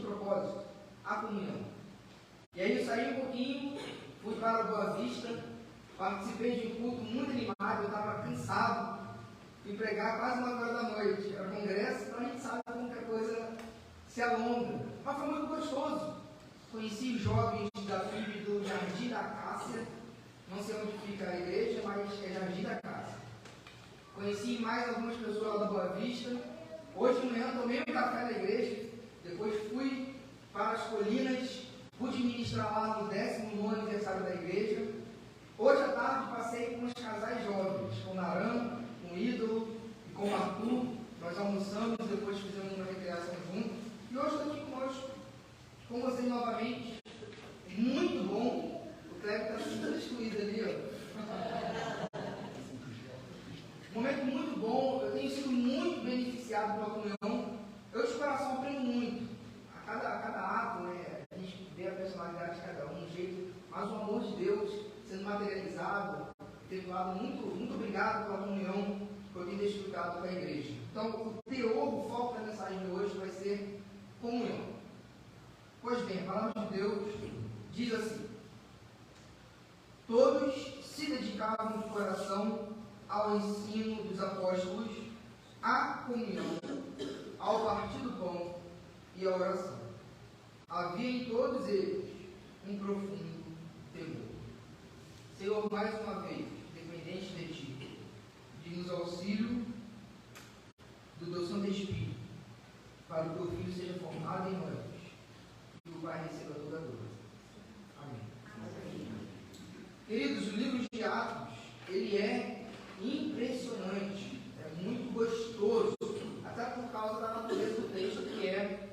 propósito, a comunhão. E aí eu saí um pouquinho, fui para a Boa Vista, participei de um culto muito animado, eu estava cansado, fui pregar quase 9 horas da noite, era congresso, então a gente sabe como que a coisa se alonga, mas foi muito gostoso. Conheci jovens da FIB do Jardim da Cássia, não sei onde fica a igreja, mas é Jardim da Cássia. Conheci mais algumas pessoas lá da Boa Vista. Hoje de manhã tomei um café na igreja, depois fui para as colinas, pude ministrar lá no 19º aniversário da igreja. Hoje à tarde passei com os casais jovens, com o Naran, com o Ídolo e com o Arthur. Nós almoçamos, depois fizemos uma recreação junto. E hoje estou aqui conosco, com vocês novamente. Muito bom. O Cleber está super excluído ali, ó. Momento muito bom. Eu tenho sido muito beneficiado pela comunhão. Eu de coração aprendo muito. A cada ato, né, a gente vê a personalidade de cada um, um jeito, mas o amor de Deus sendo materializado, efetuado. Muito obrigado pela comunhão que eu tenho desfrutado com a igreja. Então, o teor, o foco da mensagem de hoje vai ser comunhão. Pois bem, a palavra de Deus diz assim: todos se dedicavam de coração ao ensino dos apóstolos, à comunhão, ao partir do pão e à oração. Havia em todos eles um profundo temor. Senhor, mais uma vez, dependente de Ti, pedimos auxílio do Teu Santo Espírito, para que o Teu Filho seja formado em nós e o Pai receba toda a glória. Amém. Amém. Queridos, o livro de Atos, ele é impressionante, é muito gostoso, até por causa da natureza do texto, que é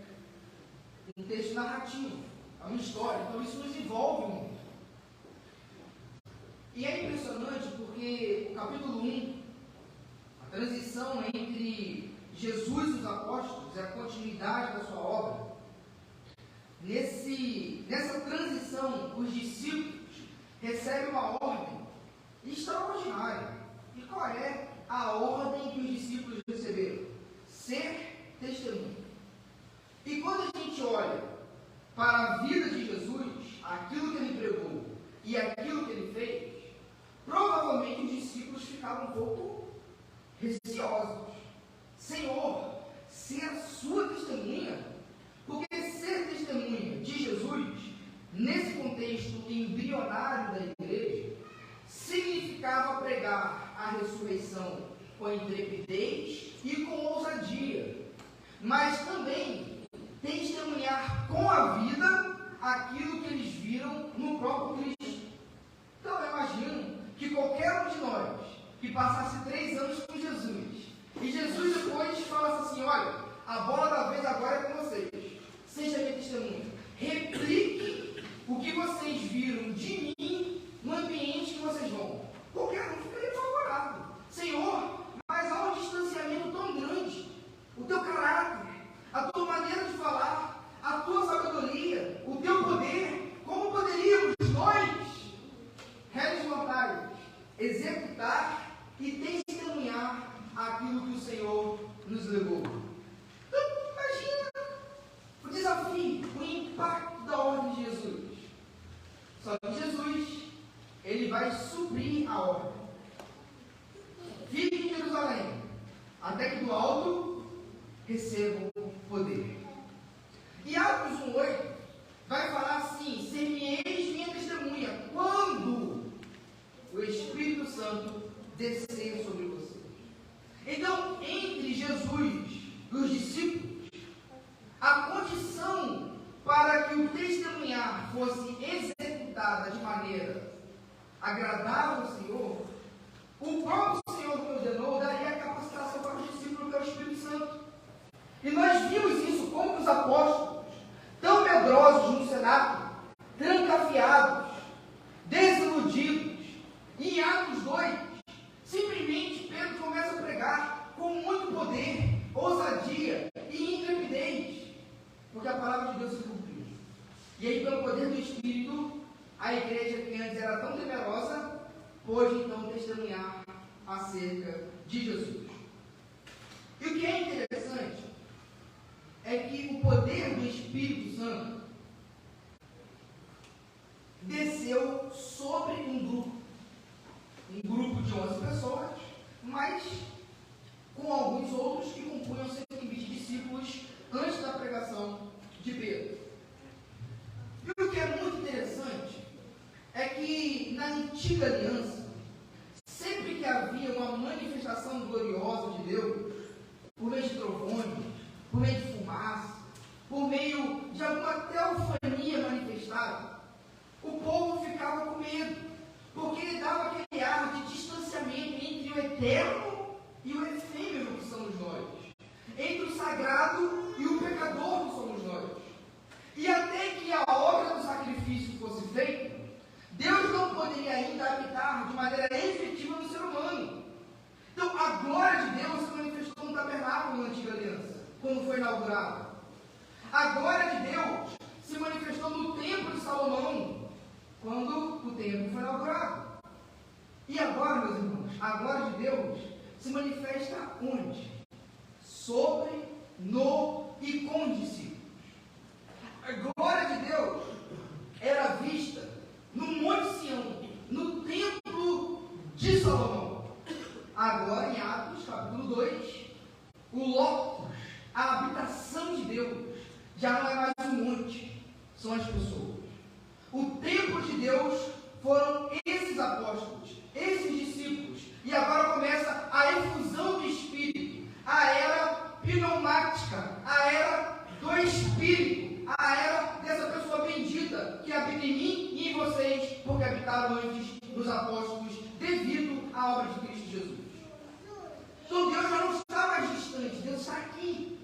um texto narrativo, é uma história, então isso nos envolve muito. E é impressionante porque o capítulo 1, a transição entre Jesus e os apóstolos, é a continuidade da sua obra. Nessa transição, os discípulos recebem uma ordem extraordinária. E qual é a ordem que os discípulos receberam? Ser testemunha. E quando a gente olha para a vida de Jesus, aquilo que ele pregou e aquilo que ele fez, provavelmente os discípulos ficaram um pouco receosos. Senhor, ser a sua testemunha? Porque ser testemunha de Jesus, nesse contexto embrionário da igreja, significava pregar a ressurreição com intrepidez e com ousadia, mas também testemunhar com a vida aquilo que eles viram no próprio Cristo. Então eu imagino que qualquer um de nós que passasse 3 anos com Jesus, e Jesus depois falasse assim: olha, a bola da vez agora é com vocês, seja minha testemunha, replique o que vocês viram de mim no ambiente que vocês vão. Qualquer um ficaria apavorado. Senhor, mas há um distanciamento tão grande. O teu caráter, a tua maneira de falar, a tua sabedoria, o teu poder, como poderíamos nós, réis mortais, executar e testemunhar aquilo que o Senhor nos levou? Então, imagina o desafio, o impacto da ordem de Jesus. Só que Jesus, ele vai suprir a ordem. Fique em Jerusalém, até que do alto recebam poder. E Atos 1:8 vai falar assim: ser-me-eis minha testemunha quando o Espírito Santo descer sobre vocês. Então, entre Jesus e os discípulos, a condição para que o testemunhar fosse executada de maneira agradável ao Senhor, o próprio Senhor que ordenou daria a capacitação para os discípulos, que é o Espírito Santo. E nós vimos isso como os apóstolos, tão medrosos no cenáculo, trancafiados, desiludidos. E em Atos 2, simplesmente Pedro começa a pregar com muito poder, ousadia e intrepidez, porque a palavra de Deus se cumpriu. E aí, pelo poder do Espírito, a igreja que antes era tão temerosa, pôde então testemunhar acerca de Jesus. E o que é interessante é é que o poder do Espírito Santo desceu sobre um grupo de 11 pessoas, mas com alguns outros que compunham 120 discípulos antes da pregação de Pedro. E o que é muito interessante é que na antiga aliança, sempre que havia uma manifestação gloriosa de Deus, por meio de trovões, por meio de fumaça, por meio de alguma teofania manifestada, o povo ficava com medo, porque ele dava aquele ar de distanciamento entre o eterno e o efêmero que somos nós, entre o sagrado e o pecador que somos nós. E até que a obra do sacrifício fosse feita, Deus não poderia ainda habitar de maneira efetiva no ser humano. Então, a glória de Deus se manifestou no tabernáculo na antiga aliança, quando foi inaugurado. A glória de Deus se manifestou no templo de Salomão, quando o templo foi inaugurado. E agora, meus irmãos, a glória de Deus se manifesta onde? Sobre, no e com os discípulos. A glória de Deus era vista no Monte Sião, no templo de Salomão. Agora, em Atos, capítulo 2, o locus, a habitação de Deus, já não é mais um monte, são as pessoas. O templo de Deus foram esses apóstolos, esses discípulos. E agora começa a efusão do Espírito, a era pneumática, a era do Espírito, a era dessa pessoa bendita que habita em mim e em vocês, porque habitaram antes nos apóstolos, devido à obra de Cristo Jesus. Então Deus já não está mais distante, Deus está aqui.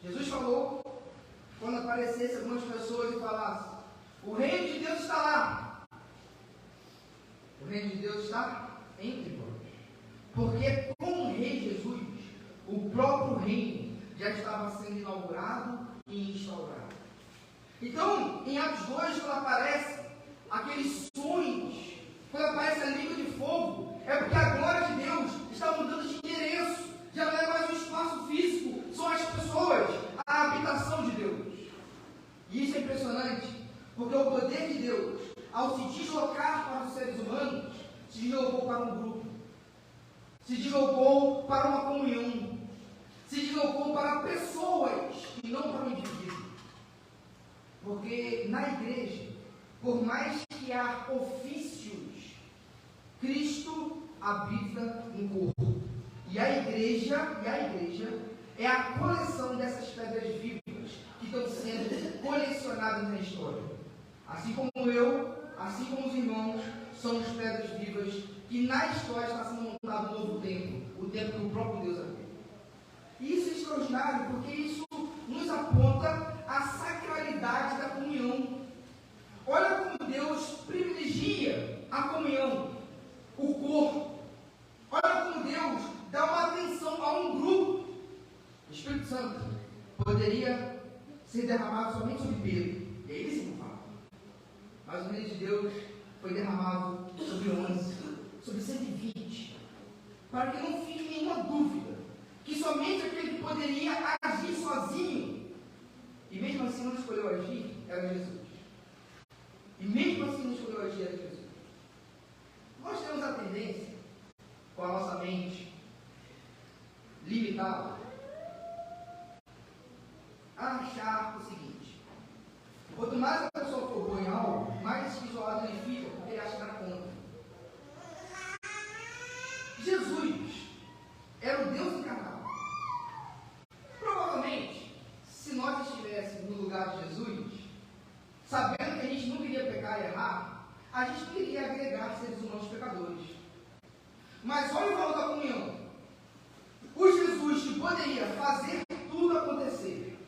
Jesus falou, quando aparecesse algumas pessoas e falasse: o reino de Deus está lá. O reino de Deus está entre vós. Porque com o rei Jesus, o próprio reino já estava sendo inaugurado e instaurado. Então, em Atos 2, quando aparece aqueles sonhos, quando aparece a língua de fogo, é porque a glória de Deus está mudando de endereço. Já não é mais um espaço físico, são as pessoas, a habitação de Deus. E isso é impressionante, porque o poder de Deus, ao se deslocar para os seres humanos, se deslocou para um grupo, se deslocou para uma comunhão, se deslocou para pessoas e não para um indivíduo. Porque na igreja, por mais que há ofícios, Cristo habita no corpo. E a igreja é a coleção dessas pedras vivas que estão sendo colecionadas na história. Assim como eu, assim como os irmãos, somos pedras vivas que na história está sendo montado um novo templo, o templo que o próprio Deus habita. E isso é extraordinário, porque isso nos aponta a sacralidade da comunhão. Olha como Deus privilegia a comunhão, o corpo. Olha como Deus dá uma atenção a um grupo. O Espírito Santo poderia ser derramado somente sobre Pedro, e aí ele se fala. Mas o reino de Deus foi derramado sobre 11, sobre 120, para que não fique nenhuma dúvida que somente aquele que poderia agir sozinho, e mesmo assim não escolheu agir, era Jesus. E mesmo assim não escolheu agir, era Jesus. Nós temos a tendência, com a nossa mente limitada, a achar o seguinte: quanto mais a pessoa for boa em algo, mais isolado ele fica, porque ele acha que dá conta. Jesus era o Deus encarnado. Provavelmente, se nós estivéssemos no lugar de Jesus, sabendo que a gente não queria pecar e errar, a gente não queria agregar seres humanos pecadores. Mas olha o valor da comunhão. O Jesus que poderia fazer tudo acontecer,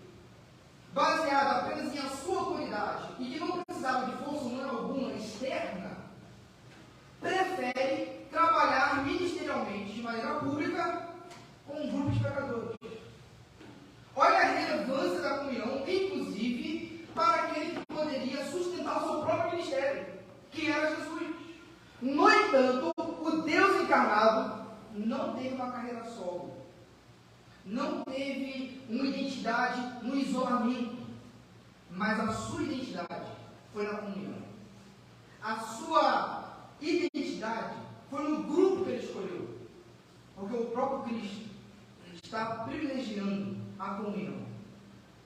baseado apenas em a sua autoridade, e que não precisava de força humana alguma externa, prefere trabalhar ministerialmente de maneira pública com um grupo de pecadores. Olha a relevância da comunhão, inclusive para aquele que poderia sustentar o seu próprio ministério, que era Jesus. No entanto, o Deus encarnado não teve uma carreira solo, não teve no isolamento, mas a sua identidade foi na comunhão. A sua identidade foi no grupo que ele escolheu, porque o próprio Cristo está privilegiando a comunhão.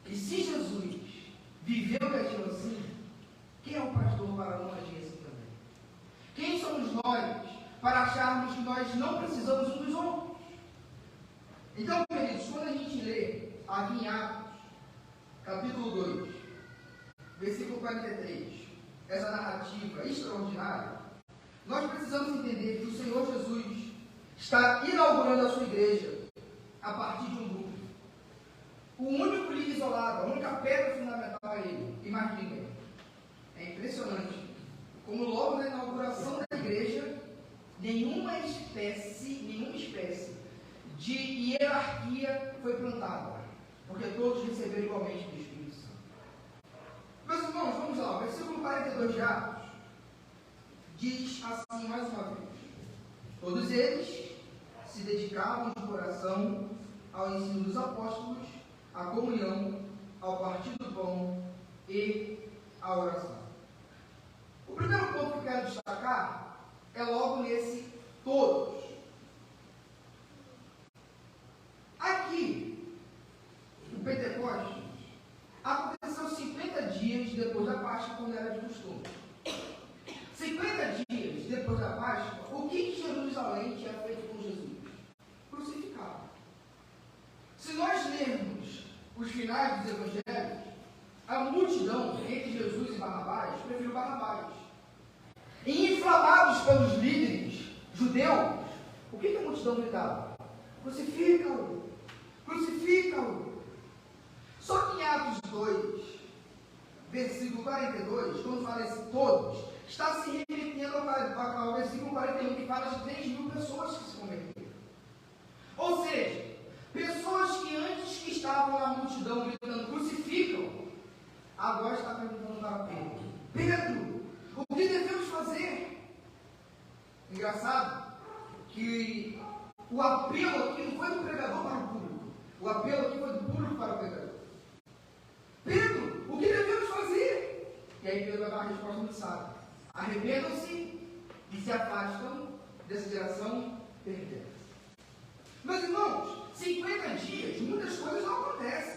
E se Jesus viveu e agiu assim, quem é o pastor para não agir assim também? Quem somos nós para acharmos que nós não precisamos uns dos outros? Então, queridos, quando a gente lê aqui em Atos, capítulo 2, versículo 43, essa narrativa extraordinária, nós precisamos entender que o Senhor Jesus está inaugurando a sua igreja a partir de um grupo. O único líder isolado, a única pedra fundamental é ele, e mais ninguém. É impressionante como logo na inauguração da igreja, nenhuma espécie de hierarquia foi plantada, porque todos receberam igualmente do Espírito Santo. Meus irmãos, vamos lá, o versículo 42 de Atos diz assim mais uma vez: todos eles se dedicavam de coração ao ensino dos apóstolos, à comunhão, ao partir do pão e à oração. O primeiro ponto que eu quero destacar é logo nesse todos. Aqui, o Pentecostes aconteceu 50 dias depois da Páscoa, quando era de costume. 50 dias depois da Páscoa, o que Jerusalém tinha feito com Jesus? Crucificado. Se nós lermos os finais dos evangelhos, a multidão entre Jesus e Barrabás preferiu Barrabás. E inflamados pelos líderes judeus, o que a multidão gritava? Crucifica-o! Crucifica-o! Só que em Atos 2, versículo 42, quando fala esse todos, está se remetendo ao versículo 41, que fala de 3.000 pessoas que se converteram. Ou seja, pessoas que antes que estavam na multidão gritando crucificam, agora está perguntando para Pedro: Pedro, o que devemos fazer? Engraçado que o apelo aqui não foi do pregador para o público, o apelo aqui foi do público para o pregador. Pedro, o que devemos fazer? E aí Pedro vai dar uma resposta muito sábia: arrependam-se e se afastam dessa geração perversa. Meus irmãos, 50 dias, muitas coisas não acontecem.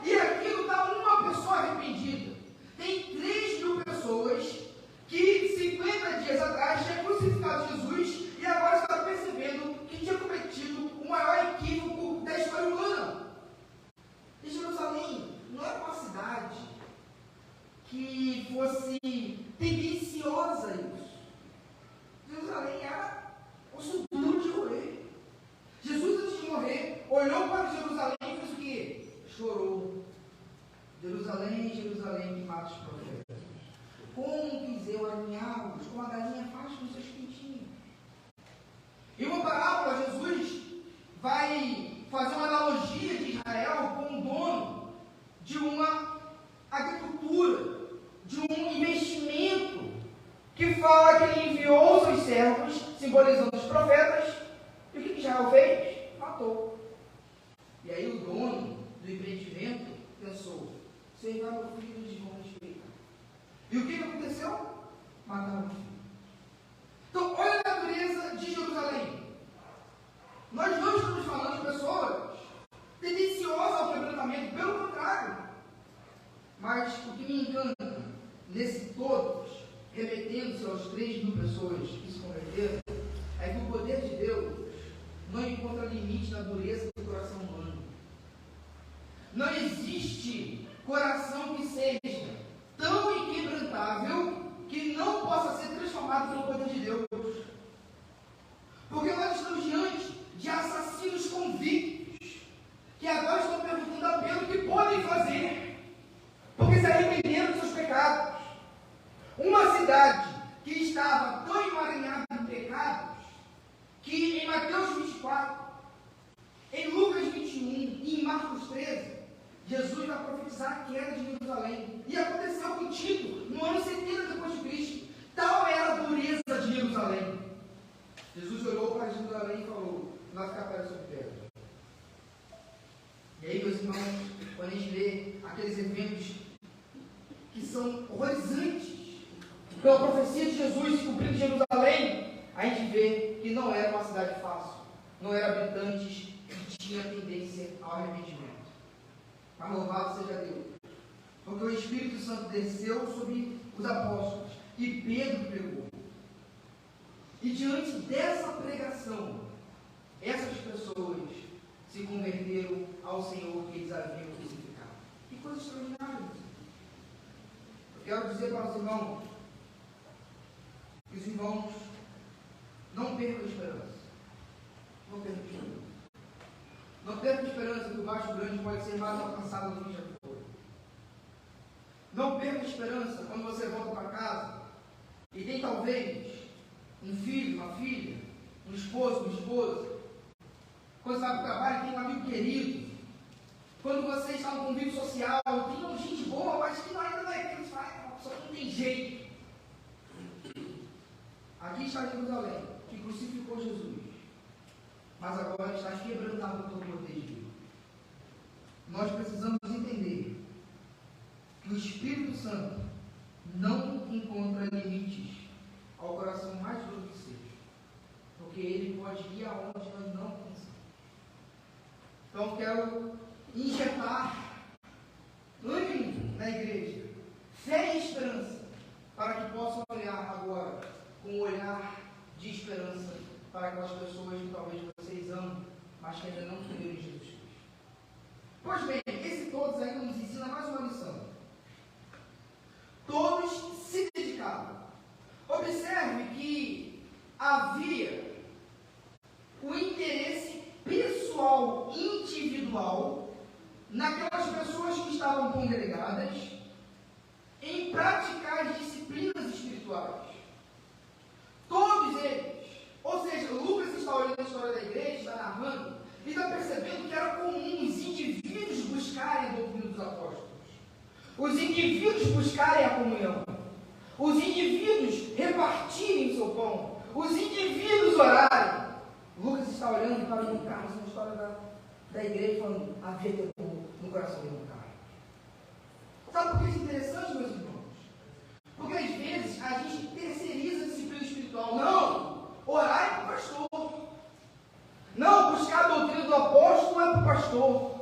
E aqui não está uma pessoa arrependida. Tem 3.000 pessoas que 50 dias atrás tinham crucificado Jesus e agora está percebendo que tinha cometido o maior equívoco da história humana. E Jerusalém não era uma cidade que fosse tendenciosa a isso. Jerusalém era osso duro de roer. Jesus, antes de morrer, olhou para Jerusalém e fez o quê? Chorou. Jerusalém, Jerusalém, que mata os profetas. Como quis eu alinhá-los, como a galinha faz com seus pintinhos. Em uma parábola, Jesus vai fazer uma analogia de Israel com o dono de uma agricultura, de um investimento, que fala que ele enviou os seus servos, simbolizando os profetas, e o que Israel fez? Matou. E aí o dono do empreendimento pensou: você vai meu filho, eles vão respeitar. E o que aconteceu? Mataram o filho. Então, olha a natureza de Jerusalém. Nós não estamos falando de pessoas tendenciosas ao quebrantamento, pelo contrário. Mas o que me encanta nesse todos, remetendo-se aos 3.000 pessoas que se converteram, é que o poder de Deus não encontra limite na dureza do coração humano. Não existe coração que seja tão inquebrantável que não possa ser transformado pelo poder de Deus. Porque nós estamos diante de assassinos convictos, que agora estão perguntando a Pedro o que podem fazer, porque se arrependeram dos seus pecados. Uma cidade que estava tão emaranhada em pecados, que em Mateus 24, em Lucas 21 e em Marcos 13, Jesus vai profetizar a queda de Jerusalém. E aconteceu com Tito, no ano 70 depois de Cristo. Tal era a dureza de Jerusalém. Jesus olhou para Jerusalém e falou: não vai ficar pedra sobre pedra. E aí, meus irmãos, quando a gente vê aqueles eventos que são horrorizantes, pela profecia de Jesus se cumprindo em Jerusalém, a gente vê que não era uma cidade fácil, não eram habitantes que tinham tendência ao arrependimento. Mas louvado seja Deus, porque o Espírito Santo desceu sobre os apóstolos e Pedro pregou. E diante dessa pregação, essas pessoas se converteram ao Senhor que eles haviam crucificado. Que coisa extraordinária! Eu quero dizer para os irmãos que os irmãos não percam a esperança. Não percam a esperança. Não percam a esperança que o Baixo Grande pode ser mais alcançado do que já foi. Não percam a esperança quando você volta para casa e tem talvez um filho, uma filha, um esposo, uma esposa. Quando você vai para o trabalho e tem um amigo querido. Quando você está no convívio social, tem gente boa, mas que ainda não é aquilo que você faz, a pessoa não tem jeito. Aqui está Jerusalém, que crucificou Jesus, mas agora está quebrantado todo o poder de Deus. Nós precisamos entender que o Espírito Santo não encontra limites ao coração mais duro que seja, porque ele pode ir aonde nós não pensamos. Então quero injetar ânimo na igreja, fé e esperança, para que possam olhar agora com um olhar de esperança para aquelas pessoas que talvez vocês amam, mas que ainda não creram em Jesus Cristo. Pois bem, esse todos ainda nos ensina mais uma lição. Todos se dedicavam. Observe que havia o interesse pessoal, individual, naquelas pessoas que estavam congregadas em praticar as disciplinas espirituais. Todos eles, ou seja, Lucas está olhando a história da igreja, está narrando, e está percebendo que era comum os indivíduos buscarem a doutrina dos apóstolos, os indivíduos buscarem a comunhão, os indivíduos repartirem o seu pão, os indivíduos orarem. Lucas está olhando e está olhando, cara, essa é uma história da igreja, falando, havia temor no coração de um cara. Sabe por que isso é interessante, meus irmãos? Porque às vezes a gente terceiriza a disciplina espiritual. Não, orar é para o pastor. Não, buscar a doutrina do apóstolo é para o pastor.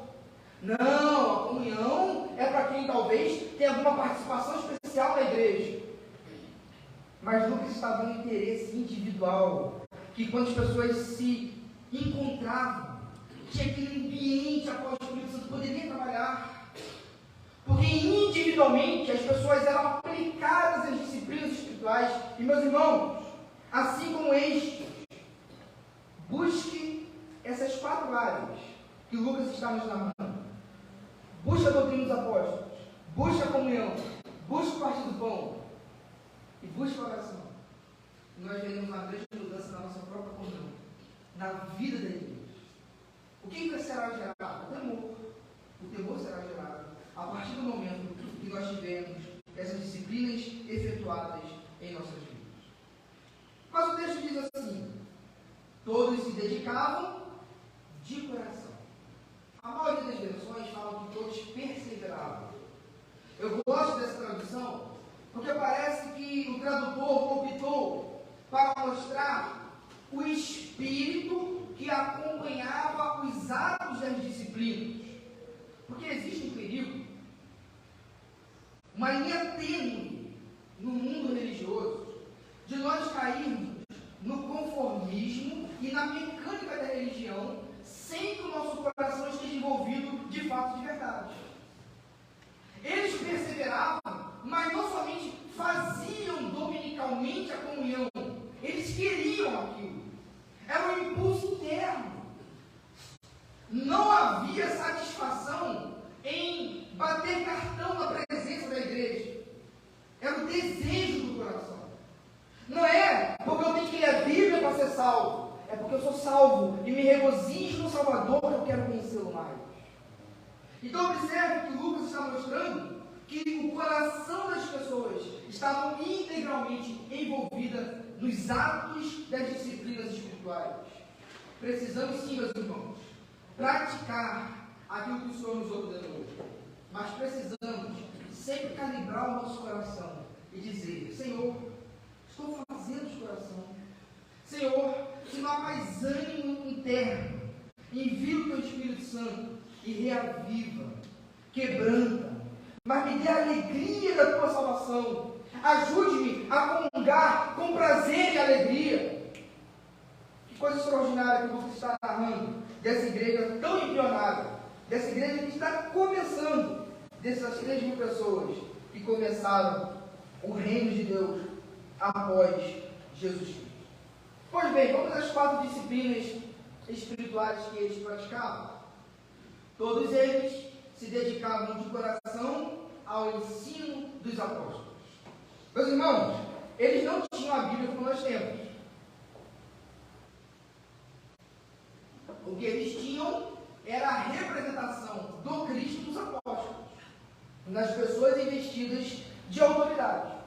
Não, a comunhão é para quem talvez tenha alguma participação especial na igreja. Mas Lucas está dando interesse individual, que quando as pessoas se encontravam, tinha aquele ambiente a qual o Espírito Santo poderia trabalhar. Porque individualmente as pessoas eram aplicadas às disciplinas espirituais. E meus irmãos, assim como estes, busque essas 4 áreas que Lucas está nos narrando. Busque a doutrina dos apóstolos, busque a comunhão, busque o partir do pão e busque a oração. E nós veremos uma grande mudança na nossa própria comunhão, na vida da igreja. O que será gerado? O temor. O temor será gerado a partir do momento que nós tivermos essas disciplinas efetuadas em nossas vidas. Mas o texto diz assim: todos se dedicavam de coração. A maioria das versões falam que todos perseveravam. Eu gosto dessa tradução porque parece que o tradutor optou para mostrar o espírito que acompanhava os atos das disciplinas. Porque existe um perigo, uma linha tênue no mundo religioso, de nós cairmos no conformismo e na mecânica da religião, sem que o nosso coração esteja envolvido de fato de verdade. Eles perseveravam, mas não somente faziam dominicalmente a comunhão, eles queriam aquilo. Era um impulso interno. Não havia satisfação em bater cartão na presença da igreja. Era o desejo do coração. Não é porque eu tenho que ler a Bíblia para ser salvo. É porque eu sou salvo e me regozijo no Salvador que eu quero conhecê-lo mais. Então observe que Lucas está mostrando que o coração das pessoas estavam integralmente envolvidas nos atos das disciplinas espirituais. Precisamos sim, meus irmãos, praticar aquilo que o Senhor nos ordenou. Mas precisamos sempre calibrar o nosso coração e dizer: Senhor, estou fazendo de coração. Senhor, se não há mais ânimo interno, envia o teu Espírito Santo e reaviva, quebranta, mas me dê a alegria da tua salvação. Ajude-me a comungar com prazer e alegria. Que coisa extraordinária que você está narrando dessa igreja tão embrionada, dessa igreja que está começando, dessas 3.000 pessoas que começaram o reino de Deus após Jesus Cristo. Pois bem, vamos às 4 disciplinas espirituais que eles praticavam. Todos eles se dedicavam de coração ao ensino dos apóstolos. Meus irmãos, eles não tinham a Bíblia como nós temos. O que eles tinham era a representação do Cristo dos apóstolos, nas pessoas investidas de autoridade.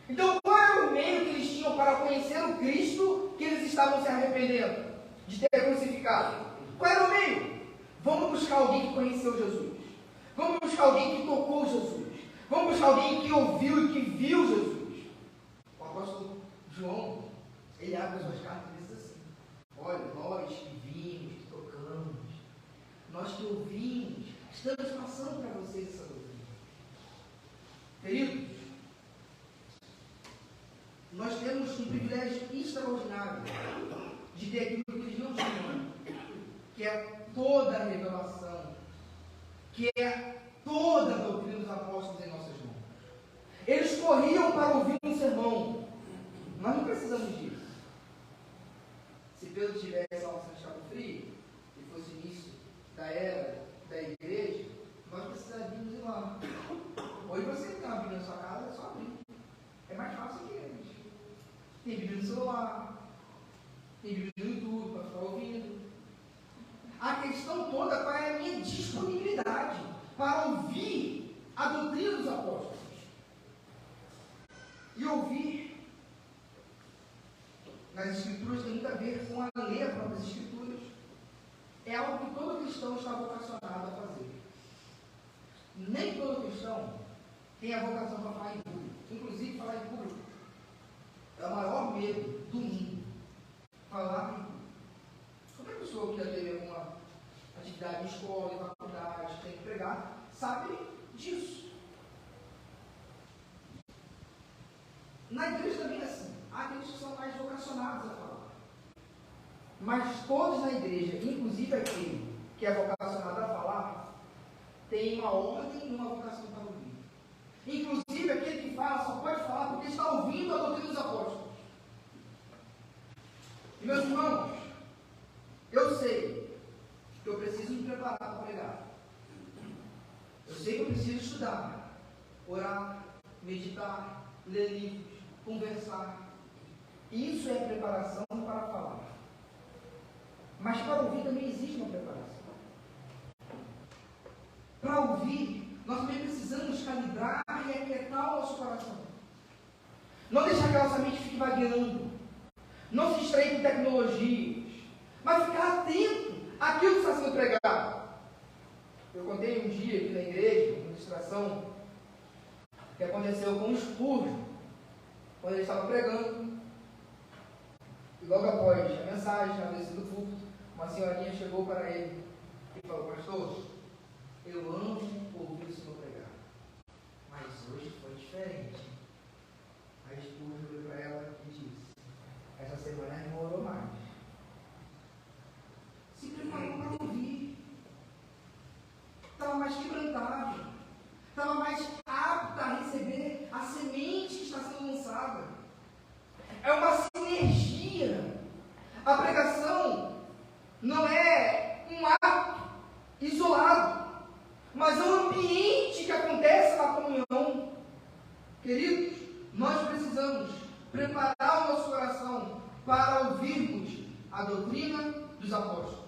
Então, qual era o meio que eles tinham para conhecer o Cristo que eles estavam se arrependendo de ter crucificado? Qual era o meio? Vamos buscar alguém que conheceu Jesus. Vamos buscar alguém que tocou Jesus. Vamos buscar alguém que ouviu e que viu Jesus. O apóstolo João, ele abre as suas cartas e diz assim: olha, nós que vimos, que tocamos, nós que ouvimos, estamos passando para vocês essa doutrina. Queridos, nós temos um privilégio extraordinário de ter aquilo que eles não tinham, que é toda a revelação, que é toda a doutrina dos apóstolos em nossas mãos. Eles corriam para ouvir um sermão. Nós não precisamos disso. Se Pedro tivesse almoçando de Cabo Frio, e fosse o início da era da igreja, nós precisaríamos ir lá. Hoje você tem uma Bíblia na sua casa, é só abrir. É mais fácil que eles. Tem Bíblia no celular, tem Bíblia no YouTube para ficar ouvindo. A questão toda, qual é a minha disponibilidade para ouvir a doutrina dos apóstolos? E ouvir nas Escrituras tem muito a ver com a ler as próprias Escrituras. É algo que todo cristão está vocacionado a fazer. Nem todo cristão tem a vocação para falar em público. Inclusive, falar em público é o maior medo do mundo. Falar em público. Qualquer pessoa que já teve alguma atividade em escola, em faculdade, tem que pregar, sabe disso. Na igreja também é assim. Há aqueles que são mais vocacionados a falar. Mas todos na igreja, inclusive aquele que é vocacionado a falar, tem uma ordem e uma vocação para ouvir. Inclusive aquele que fala só pode falar porque está ouvindo a doutrina dos apóstolos. E meus irmãos, eu sei que eu preciso me preparar para pregar. Eu sei que eu preciso estudar, orar, meditar, ler livros, conversar. Isso é preparação para falar. Mas para ouvir também existe uma preparação. Para ouvir, nós também precisamos calibrar e aquietar o nosso coração. Não deixar que a nossa mente fique vagueando. Não se distrair com tecnologias. Mas ficar atento àquilo que está sendo pregado. Eu contei um dia aqui na igreja, uma ilustração que aconteceu com o Spurgeon, quando ele estava pregando. E logo após a mensagem, na descida do púlpito, uma senhorinha chegou para ele e falou: pastor, eu amo ouvir o senhor pregar, mas hoje foi diferente. Aí Spurgeon olhou para ela e disse: essa semana a irmã orou mais. Se preparou para ouvir. Estava mais quebrantado. Estava mais apto a receber a semente que está sendo lançada. É uma sinergia. A pregação não é um ato isolado, mas é um ambiente que acontece na comunhão. Queridos, nós precisamos preparar o nosso coração para ouvirmos a doutrina dos apóstolos.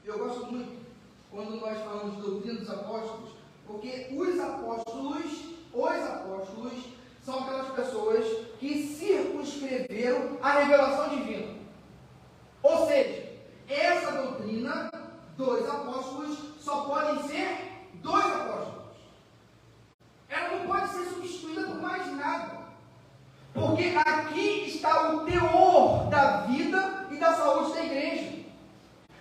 Eu gosto muito quando nós falamos de doutrina dos apóstolos, porque os apóstolos são aquelas pessoas que circunscreveram a revelação divina. Ou seja, essa doutrina dos apóstolos só podem ser 2 apóstolos. Ela não pode ser substituída por mais nada. Porque aqui está o teor da vida e da saúde da igreja.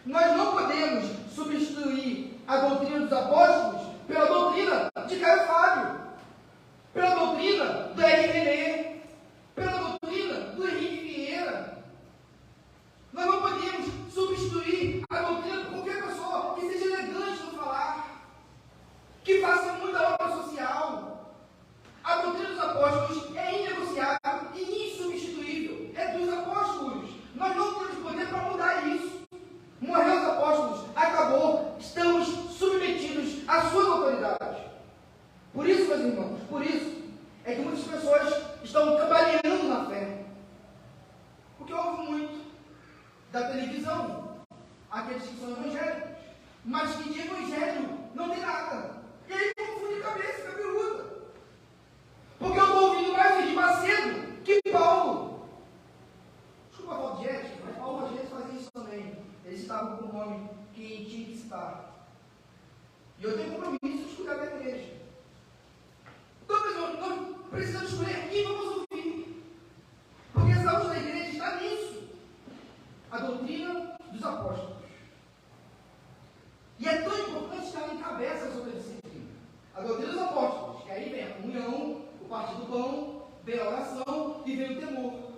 Nós não podemos substituir a doutrina dos apóstolos pela doutrina de Caio Fábio, pela doutrina do R. René, pela doutrina do Henrique Vieira. Nós não podemos substituir a doutrina por qualquer pessoa que seja elegante no falar, que faça muita obra social. A doutrina dos apóstolos é inegociável e insubstituível. É dos apóstolos. Nós não temos poder para mudar isso. Morreu os apóstolos, acabou. Estamos submetidos à sua autoridade. Por isso, meus irmãos, por isso é que muitas pessoas estão cambaleando na fé. Porque eu ouvo muito da televisão aqueles que são evangélicos, mas que de evangelho não tem nada. E aí confunde cabeça, cabeluda. Porque eu estou ouvindo mais de Macedo que Paulo. Desculpa a falta de ética, mas Paulo às vezes fazia isso também. Eles estavam com o nome que tinha que citar. E eu tenho compromisso de cuidar da igreja. Então, nós precisamos escolher quem vamos ouvir. Porque a saúde da igreja está nisso. A doutrina dos apóstolos. E é tão importante que ela encabeça essa outra disciplina. A doutrina dos apóstolos, que aí vem a comunhão, o partir do pão, vem a oração e vem o temor.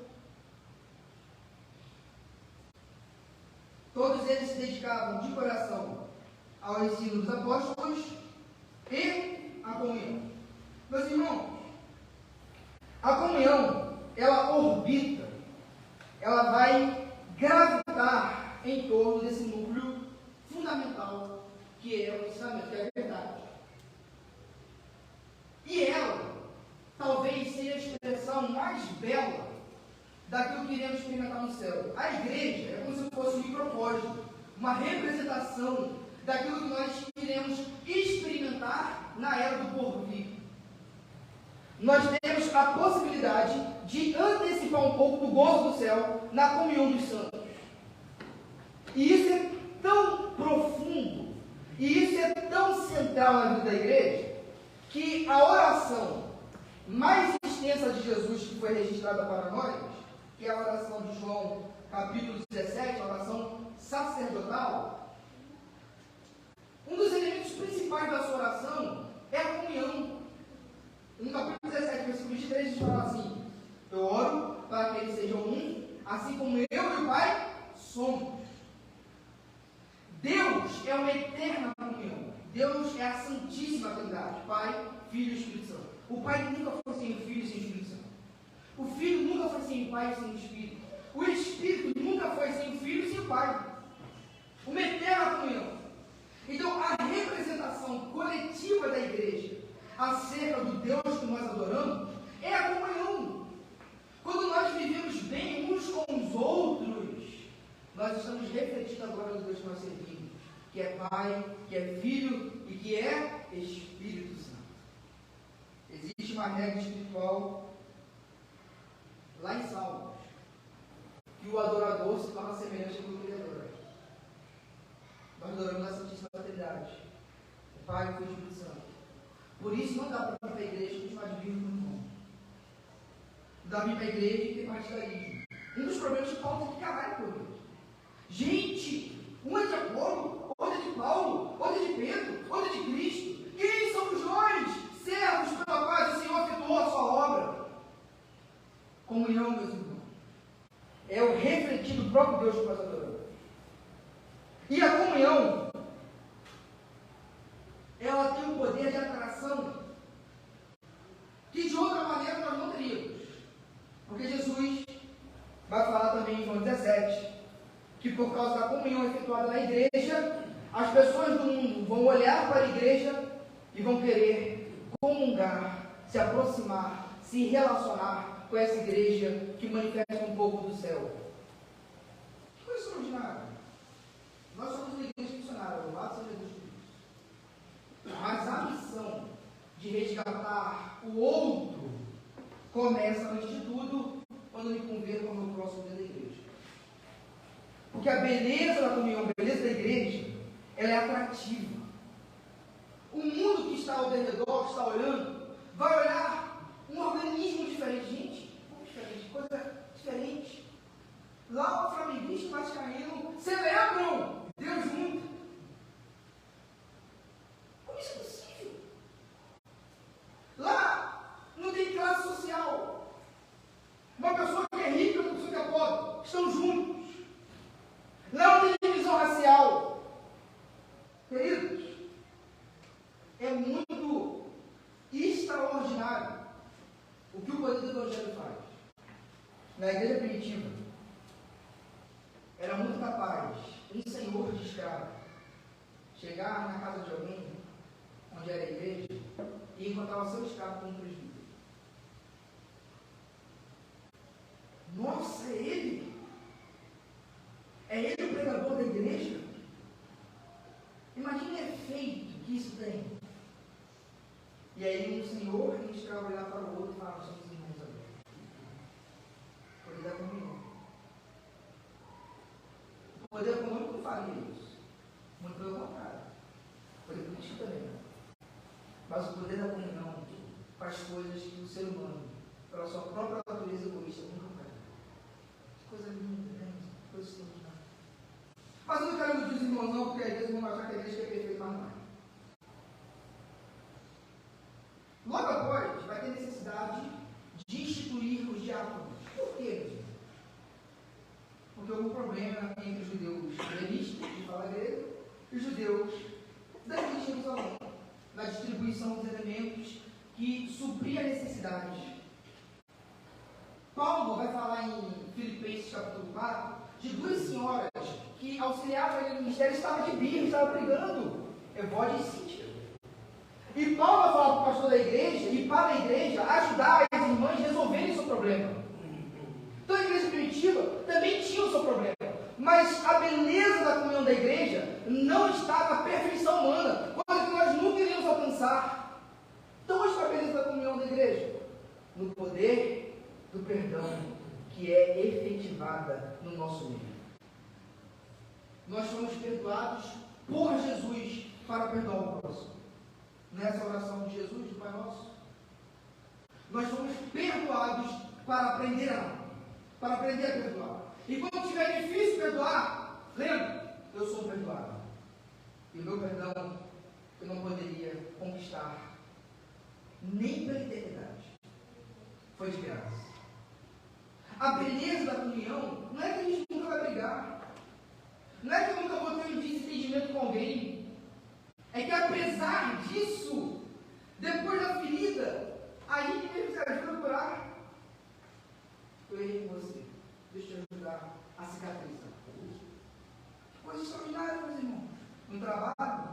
Todos eles se dedicavam de coração ao ensino dos apóstolos e à comunhão. Meus irmãos, a comunhão, ela orbita, ela vai gravitar em torno desse núcleo fundamental que é o ensinamento, que é a verdade. E ela talvez seja a expressão mais bela daquilo que iremos experimentar no céu. A igreja é como se fosse um microcosmo, uma representação daquilo que nós iremos experimentar na era do porvir. Nós temos a possibilidade de antecipar um pouco do gozo do céu na comunhão dos santos. E isso é tão profundo, e isso é tão central na vida da igreja, que a oração mais extensa de Jesus que foi registrada para nós, que é a oração de João, capítulo 17, a oração sacerdotal, um dos elementos principais da sua oração é a comunhão. No capítulo 17, versículo 23, diz assim: eu oro para que eles sejam um, assim como eu e o Pai somos. Deus é uma eterna comunhão. Deus é a Santíssima Trindade, Pai, Filho e Espírito Santo. O Pai nunca foi sem o Filho e sem o Espírito Santo. O Filho nunca foi sem o Pai e sem o Espírito. O Espírito nunca foi sem o Filho e sem o Pai. Uma eterna comunhão. Então, a representação coletiva da igreja acerca do Deus que nós adoramos é a comunhão. Quando nós vivemos bem uns com os outros, nós estamos refletindo agora do Deus que nós servimos, que é Pai, que é Filho e que é Espírito Santo. Existe uma regra espiritual lá em Salmos, que o adorador se torna semelhante àquilo que ele adora. Nós adoramos a Santíssima Trindade, o Pai, o Filho e o Espírito Santo. Por isso não dá para ir para a igreja e continuar de vir com o irmão. Não dá para ir para a igreja e ter partidarismo. Um dos problemas de Paulo é que caralho, por Deus. Gente, um é de Apolo, outro é de Paulo, outro é de Pedro, outro é de Cristo. Quem somos nós, servos pela qual o Senhor efetuou a sua obra? Comunhão, meus irmãos, é o refletir do próprio Deus que nós adoramos. E a comunhão, ela tem um poder de atração que de outra maneira nós não teríamos. Porque Jesus vai falar também em João 17 que por causa da comunhão efetuada na igreja, as pessoas do mundo vão olhar para a igreja e vão querer comungar, se aproximar, se relacionar com essa igreja que manifesta um pouco do céu. Que coisa extraordinária! Nós somos uma igreja missionária, louvado seja Deus por isso. Mas a missão de resgatar o outro começa antes de tudo quando me converto ao meu próximo dentro da igreja. Porque a beleza da comunhão, a beleza da igreja, ela é atrativa. está ao redor, está olhando, vai olhar um organismo diferente. Gente, como diferente, coisa diferente. Lá o flamenguista e o vascaíno celebram Deus junto. Como isso é possível? Lá não tem classe social. Uma pessoa que é rica e uma pessoa que é pobre estão juntos. Lá não tem divisão racial. Queridos, é muito extraordinário o que o poder do Evangelho faz. Na igreja primitiva, era muito capaz um senhor de escravo chegar na casa de alguém, onde era a igreja, e encontrar o seu escravo como presbítero. Nossa, é ele? É ele o pregador da igreja? Imagine o efeito que isso tem. E aí um senhor e um escravo olhar para o outro e falar: somos irmãos agora. Poder da comunhão. O poder econômico não faria isso. Muito pelo contrário. O poder político também não. Mas o poder da comunhão faz coisas que o ser humano, pela sua própria natureza egoísta, nunca faz. Que coisa linda, né? Que coisa extraordinária. Mas eu não quero iludir os irmãos não, porque às vezes vão achar que a igreja é perfeita, mas não é. Logo após, vai ter necessidade de instituir os diáconos. Por quê, meus irmãos? Porque houve um problema entre os judeus helenistas, de fala grega, e os judeus daqui de Jerusalém, na distribuição dos elementos que supria necessidades. Paulo vai falar em Filipenses capítulo 4 de duas senhoras que auxiliavam ele no ministério, estavam de birra, estavam brigando, Evódia e Cíntia. E Paulo vai falar para o pastor da igreja e para a igreja ajudar as irmãs a resolverem o seu problema. Então a igreja primitiva também tinha o seu problema, mas a beleza da comunhão da igreja não está na perfeição humana, coisa que nós nunca iríamos alcançar. Então onde está a beleza da comunhão da igreja? No poder do perdão que é efetivada no nosso meio. Nós somos perdoados por Jesus para perdoar o próximo. Nessa oração de Jesus, do Pai Nosso, nós somos perdoados para aprender a amar, para aprender a perdoar. E quando tiver difícil perdoar, lembra, eu sou perdoado. E o meu perdão eu não poderia conquistar nem pela eternidade. Foi de graça. A beleza da comunhão não é que a gente nunca vai brigar. Não é que eu nunca vou ter um desentendimento com alguém. É que apesar disso, depois da ferida, a gente mesmo se ajuda a curar. Eu errei com você. Deixa eu te ajudar a cicatrizar. Coisa extraordinária, meus irmãos. No trabalho,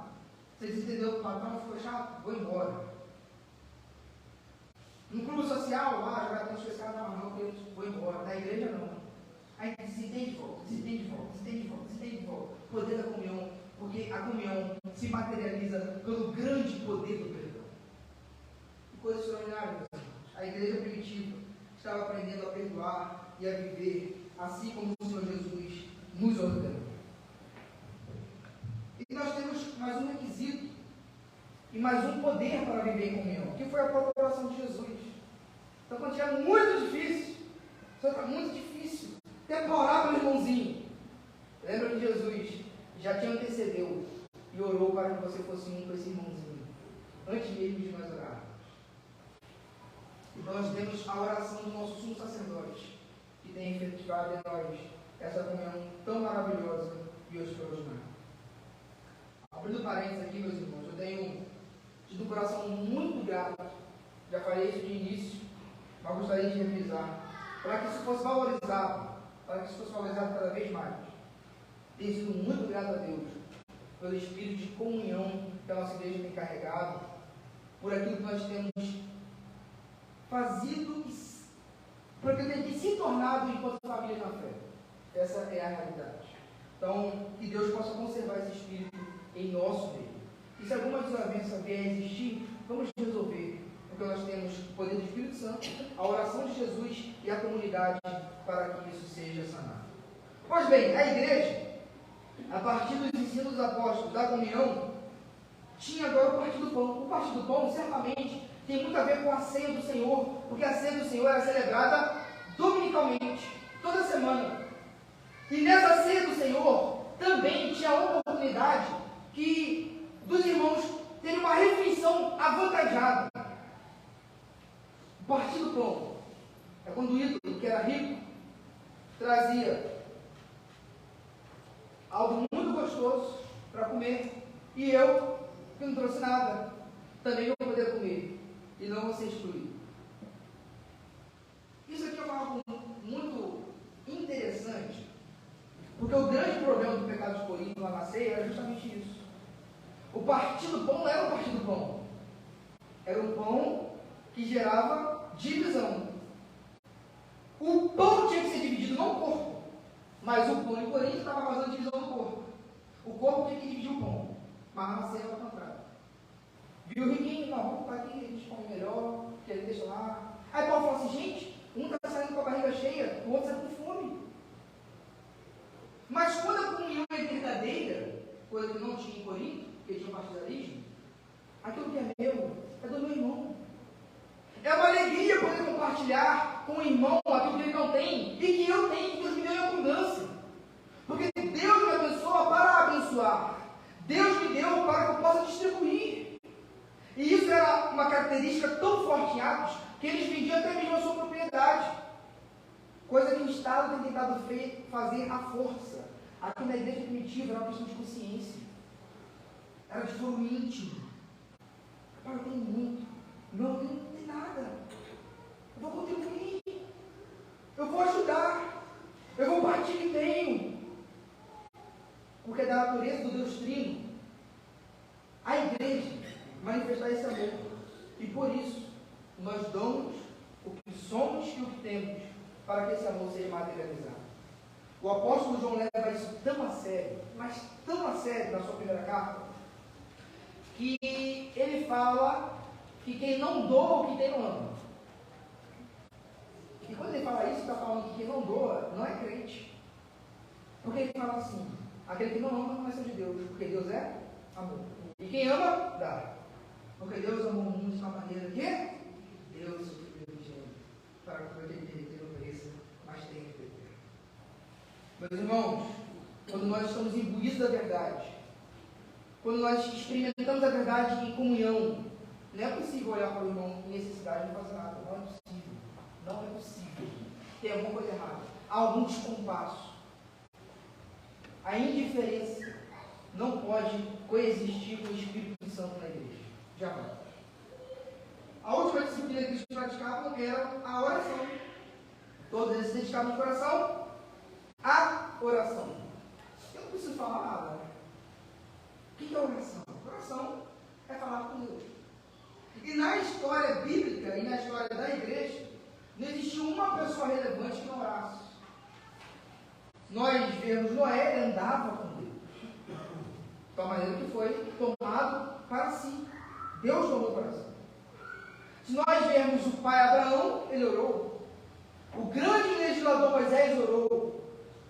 vocês entenderam que o patrão ficou chato? Vou embora. No clube social, já tem os caras, não, vou embora. Na igreja, não. Aí desentende de volta, desentende de volta, desentende de volta, desentende de volta. O poder da comunhão, porque a comunhão se materializa pelo grande poder do perdão. Que coisa extraordinária, meus irmãos. A igreja primitiva estava aprendendo a perdoar e a viver assim como o Senhor Jesus nos ordenou. E nós temos mais um requisito e mais um poder para viver em comunhão, que foi a própria oração de Jesus. Então, quando estiver muito difícil, está muito difícil, até para orar pelo irmãozinho. Lembra que Jesus já te antecedeu e orou para que você fosse um com esse irmãozinho, antes mesmo de nós orarmos. Então, nós temos a oração do nosso sumo sacerdote, que tem efetivado em nós essa comunhão tão maravilhosa e extraordinária. Abrindo parênteses aqui, meus irmãos, eu tenho tido um coração muito grato, já falei isso de início, mas gostaria de revisar, para que isso fosse valorizado, cada vez mais. Tenho sido muito grato a Deus pelo espírito de comunhão que a nossa igreja tem carregado, por aquilo que nós temos fazido, por aquilo que tem se tornado enquanto família na fé. Essa é a realidade. Então, que Deus possa conservar esse espírito em nosso meio. E se alguma desavença vier a existir, vamos resolver, porque nós temos o poder do Espírito Santo, a oração de Jesus e a comunidade para que isso seja sanado. Pois bem, a igreja, a partir dos ensinos dos apóstolos da comunhão, tinha agora o partir do pão. O partir do pão, certamente, tem muito a ver com a ceia do Senhor, porque a ceia do Senhor era celebrada dominicalmente, toda semana. E nessa ceia do Senhor, também tinha a oportunidade dos irmãos terem uma refeição avantajada. O partir do pão é quando o ídolo, que era rico, trazia algo muito gostoso para comer, e eu, que não trouxe nada, também vou poder comer, e não vou ser excluído. Isso aqui é algo muito interessante, porque o grande problema do pecado de Corinto lá na ceia era justamente isso. O partir do pão não era o partir do pão, era um pão que gerava divisão. O pão tinha que ser dividido, não o corpo, mas o pão em Corinto estava causando divisão no corpo. O corpo tinha que dividir o pão, mas na ceia era o contrário. Viu o riquinho? Não, vamos estar aqui, a gente come melhor, que ele deixa lá. Aí Paulo falou assim, gente, um está saindo com a barriga cheia, o outro sai com fome. Mas quando a comunhão é verdadeira, coisa que não tinha em Corinto, porque tinha partidarismo, aquilo que é meu, é do meu irmão. É uma alegria poder compartilhar com o irmão aquilo que ele não tem, e que eu tenho, que Deus me deu em abundância. Porque Deus me abençoa para abençoar. Deus me deu para que eu possa distribuir. E isso era uma característica tão forte em Atos, que eles vendiam até mesmo a sua propriedade. Coisa que o Estado tem tentado fazer à força. Aqui na igreja primitiva era uma questão de consciência. Era de foro íntimo. Eu tenho muito. Não tem nada. Eu vou contribuir. Eu vou ajudar. Eu vou partir que tenho. Porque é da natureza do Deus Trino a igreja manifestar esse amor. E por isso, nós damos o que somos e o que temos para que esse amor seja materializado. O apóstolo João leva isso tão a sério, mas tão a sério na sua primeira carta, que ele fala que quem não doa o que tem não ama. E quando ele fala isso, está falando que quem não doa não é crente. Porque ele fala assim, aquele que não ama não é seu de Deus, porque Deus é amor. E quem ama, dá. Porque Deus amou o mundo de uma maneira que Deus o Filho unigênito, para que todo aquele que não pereça, mas tenha vida eterna. Meus irmãos, quando nós estamos imbuídos da verdade, quando nós experimentamos a verdade em comunhão, não é possível olhar para o irmão em necessidade e não fazer nada. Não é possível. Não é possível. Tem alguma coisa errada. Há algum descompasso. A indiferença não pode coexistir com o Espírito Santo na igreja. Jamais. A última disciplina que eles praticavam era a oração. Todos eles se dedicavam de coração à oração. Eu não preciso falar nada. O que é oração? Oração é falar com Deus. E na história bíblica e na história da igreja, não existiu uma pessoa relevante que não orasse. Nós vemos Noé, ele andava com Deus. De tal maneira que foi tomado para si. Deus tomou para si. Se nós vermos o pai Abraão, ele orou. O grande legislador Moisés orou.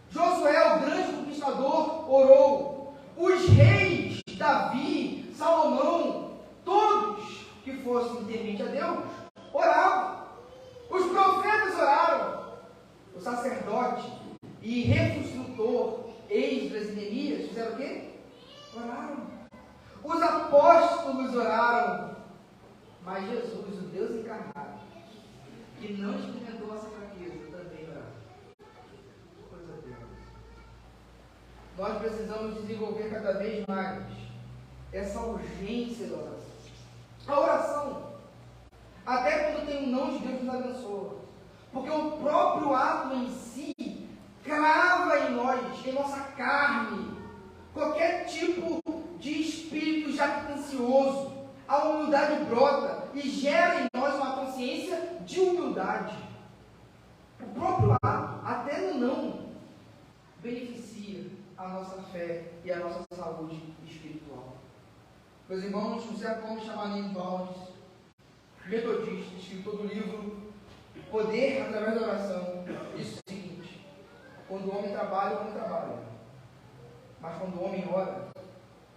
Josué, o grande conquistador, orou. Os reis, Davi, Salomão, todos que fossem temente a Deus, oravam. Os profetas oraram. O sacerdote e reconstrutor, Esdras e Neemias, fizeram o quê? Oraram. Os apóstolos oraram. Mas Jesus, o Deus encarnado, que não experimentou essa fraqueza, também orava. Coisa de Deus. Nós precisamos desenvolver cada vez mais essa urgência da oração. A oração, até quando tem um não de Deus, nos abençoa. Porque o próprio ato em si crava em nós, em nossa carne, qualquer tipo de espírito jactancioso. A humildade brota e gera em nós uma consciência de humildade. O próprio ato, até no não, beneficia a nossa fé e a nossa saúde espiritual. Meus irmãos, um certo homem chamado Neil Valdes, metodista, escritor todo o livro Poder através da Oração, diz o seguinte: quando o homem trabalha, o homem trabalha. Mas quando o homem ora,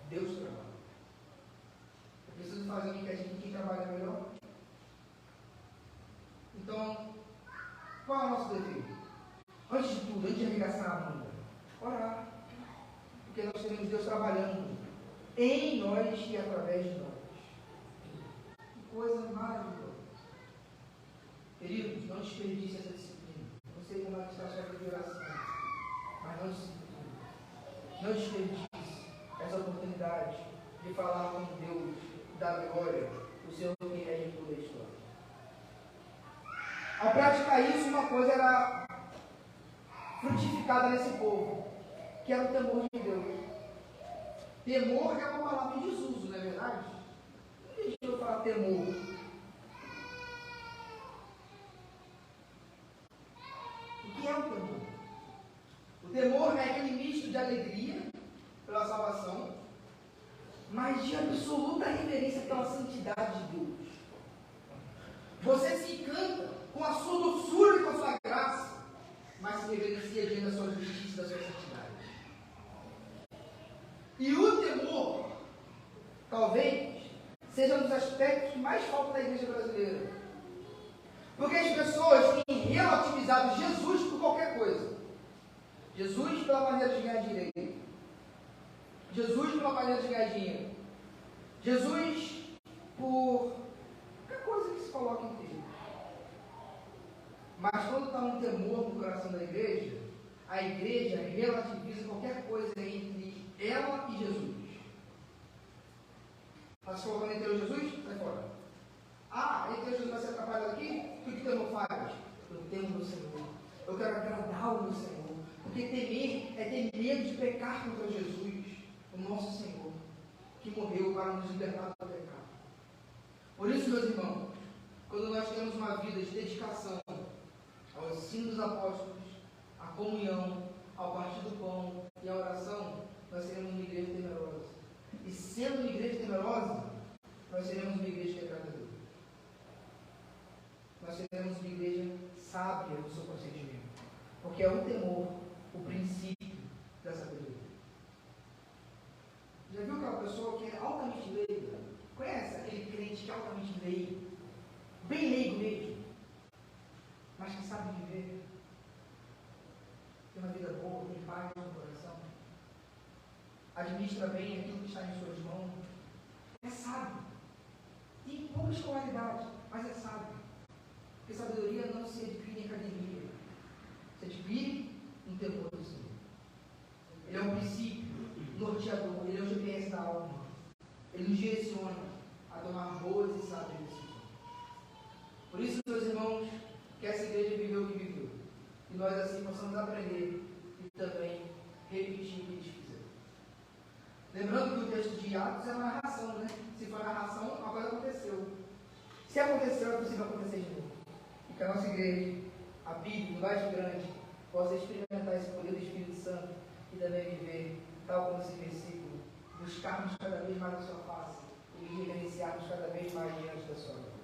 Deus trabalha. Preciso fazer uma enquete de quem trabalha melhor. Então, qual é o nosso dever? Antes de tudo, antes de arregaçar a manga, orar. Porque nós temos Deus trabalhando em nós e através de nós. Que coisa maravilhosa. Queridos, não desperdice essa disciplina. Não sei como é que está a sua vida de oração, mas não desperdice. Não desperdice essa oportunidade de falar com Deus da glória, o Senhor que rege toda a história. Ao praticar isso, uma coisa era frutificada nesse povo, que era o temor de Deus. Temor é uma palavra em desuso, não é verdade? Deixa eu falar temor. O que é o temor? O temor é aquele misto de alegria pela salvação, mas de absoluta reverência pela santidade de Deus. Você se encanta com a sua doçura e com a sua graça, mas se reverencia diante da sua justiça e da sua santidade. E o temor, talvez, seja um dos aspectos que mais faltam na igreja brasileira. Porque as pessoas têm relativizado Jesus por qualquer coisa. Jesus pela maneira de ganhar direito. Jesus pela maneira de ganhar dinheiro. Jesus por qualquer coisa que se coloque em termos. Mas quando está um temor no coração da igreja, a igreja relativiza qualquer coisa entre ela e Jesus. Mas se colocando entre eu e Jesus, sai fora. Entre Jesus vai ser atrapalhado aqui? O que o temor faz? Eu temo o meu Senhor. Eu quero agradar o meu Senhor. Porque temer é ter medo de pecar contra Jesus, o nosso Senhor, que morreu para nos libertar do pecado. Por isso, meus irmãos, quando nós temos uma vida de dedicação ao ensino dos apóstolos, à comunhão, ao partir do pão e à oração, nós seremos uma igreja temerosa. E sendo uma igreja temerosa, nós seremos uma igreja quebradora. Nós seremos uma igreja sábia no seu procedimento. Porque é o temor o princípio da sabedoria. Já viu aquela pessoa que é altamente leiga? Conhece aquele crente que é altamente leigo? Bem leigo mesmo, mas que sabe viver, tem uma vida boa, tem paz no coração, administra bem aquilo que está em suas mãos, é sábio, tem pouca escolaridade, mas é sábio, porque sabedoria não se adquire em academia, se adquire no temor do Senhor. Ele é um princípio norteador, ele é o GPS da alma, ele nos direciona a tomar boas e sábias decisões. Por isso, meus irmãos, que essa igreja viveu o que viveu. E nós assim possamos aprender e também repetir o que eles fizeram. Lembrando que o texto de Atos é uma narração, né? Se for narração, uma coisa aconteceu. Se aconteceu, é possível acontecer de novo. E que a nossa igreja, a Bíblia, o mais grande, possa experimentar esse poder do Espírito Santo e também viver, tal como esse versículo, buscarmos cada vez mais a sua face e reverenciarmos cada vez mais diante da sua glória.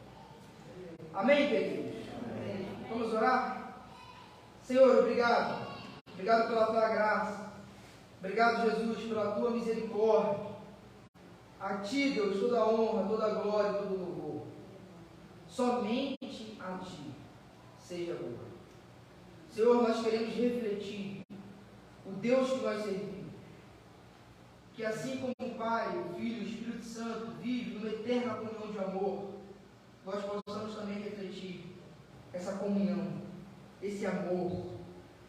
Amém, queridos? Amém. Vamos orar? Senhor, obrigado. Obrigado pela tua graça. Obrigado, Jesus, pela tua misericórdia. A ti, Deus, toda a honra, toda a glória, todo o louvor. Somente a ti seja louvado. Senhor, nós queremos refletir o Deus que nós servimos. Que assim como o Pai, o Filho e o Espírito Santo vivem numa eterna comunhão de amor, nós possamos também refletir essa comunhão, esse amor,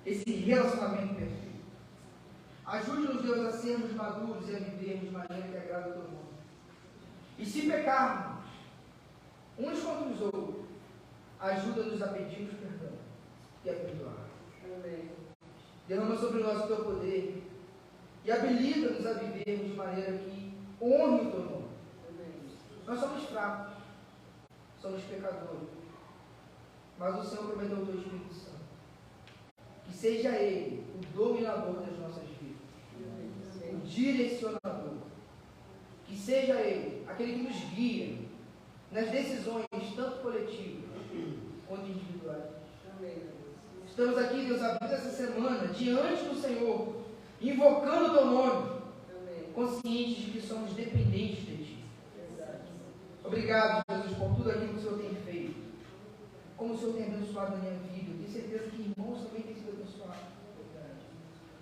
esse relacionamento perfeito. Ajude-nos, Deus, a sermos maduros e a vivermos de maneira que agrada o teu nome. E se pecarmos uns contra os outros, ajuda-nos a pedirmos perdão e a perdoar. Amém. Derrama sobre nós o teu poder e habilita-nos a vivermos de maneira que honre o teu nome. Amém. Nós somos fracos, somos pecadores, mas o Senhor prometeu o teu Espírito Santo, que seja Ele o dominador das nossas vidas, o direcionador, que seja Ele aquele que nos guia nas decisões tanto coletivas quanto individuais. Estamos aqui, Deus, a vida essa semana diante do Senhor, invocando o teu nome, conscientes de que somos dependentes de ti. Obrigado, Jesus, por tudo aquilo que o Senhor tem feito. Como o Senhor tem abençoado a minha vida. Eu tenho certeza que irmãos também têm sido abençoados.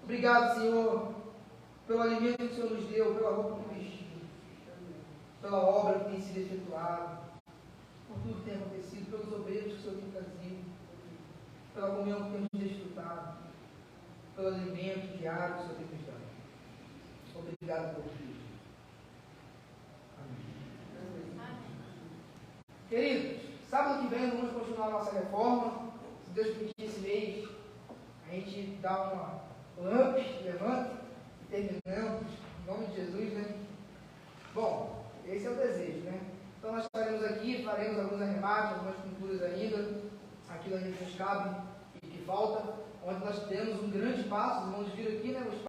Obrigado, Senhor, pelo alimento que o Senhor nos deu, pela roupa que vestimos, pela obra que tem sido efetuada, por tudo que tem acontecido, pelos obreiros que o Senhor tem trazido, pela comunhão que temos desfrutado, pelo alimento diário que o Senhor tem nos dado. Obrigado por tudo. Amém. Queridos, sábado que vem vamos continuar a nossa reforma. Se Deus permitir esse mês, a gente dá uma levanta e terminamos, em nome de Jesus, né? Bom, esse é o desejo, né? Então nós estaremos aqui, faremos alguns arremates, algumas pinturas ainda, aquilo ainda que nos cabe e que falta, onde nós temos um grande espaço, os irmãos viram aqui, né?